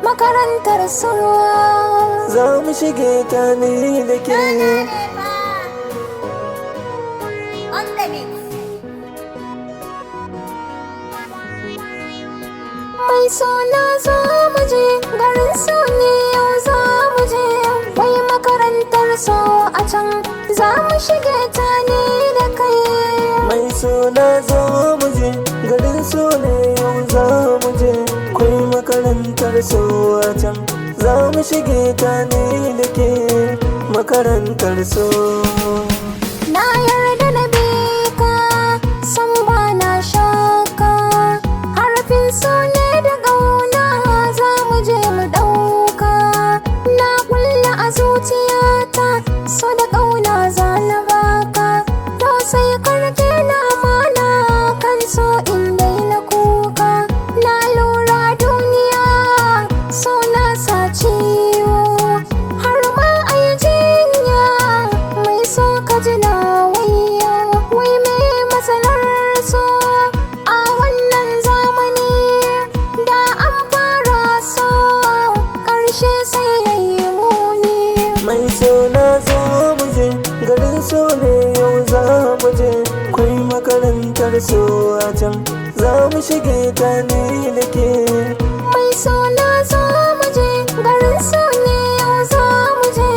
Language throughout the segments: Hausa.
makarantar so. Za mu shige ta ni da ke. Mai sona za mu je garin so ne yau za mu je, wai makarantar so a can za mu shige ta ni da kai. Mai sona za mu je garin so ne yau za mu je, kwai makarantar so a can za mu shige ta ni da ke. Makarantar so. Na yarda na bi ka, san ba na shaka, harafin so ne da ƙauna za mu je mu ɗauka. Na kulla a zuciyata so da ƙauna za na baka, to sai karke na mana kan so in daina kuka. Na lura duniya so na sa ciwo, har ma a yi jinya mai so ka ji na wayo. Wai me matsalar so a wannan zamani, da an fara so ƙarshe sai ya yi muni. Mai sona za mu je garin so ne yau za mu je, kwai makarantar so a can za mu shige ta ni da ke. Mai sona za mu je garin so ne yau za mu je,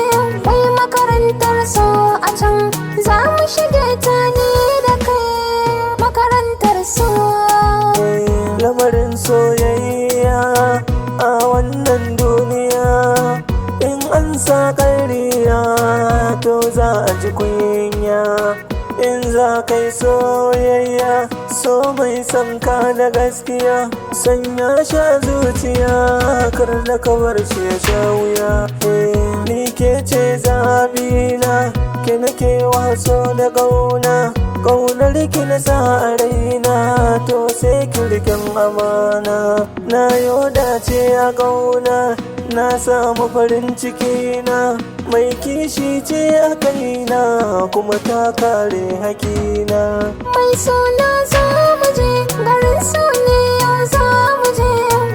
wai makarantar so a can za mu shige ta ni da kai. Makarantar so. Lamarin soyayya a wannan duniya, in an sa ƙarya to za a ji kunya. In za kai soyayya so mai son ka da gaskiya, sanya sha zuciya kar da kawar shi ya sha wuya. Ni ke ce zabina, ke nake waso da ƙauna, ƙaunar ki na sa a raina, to sai ki riƙen amana. Na yoda ce a ƙauna, na samu farin ciki na, mai kishi ce a kaina kuma ta kare hakina. Mai sona za mu je garin so ne yau za mu je,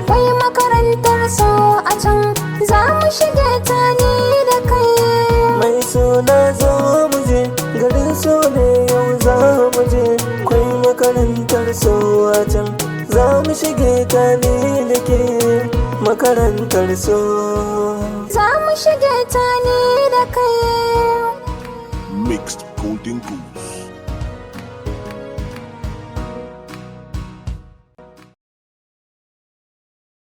wai makarantar so a can za mu shige ta ni da kai. Mai sona za mu je garin so ne yau za mu je, kwai makarantar so a can za mu shige ta ni da ke. Makarantar so. Za mu shige ta ni da kai. Mixed Golden Goose.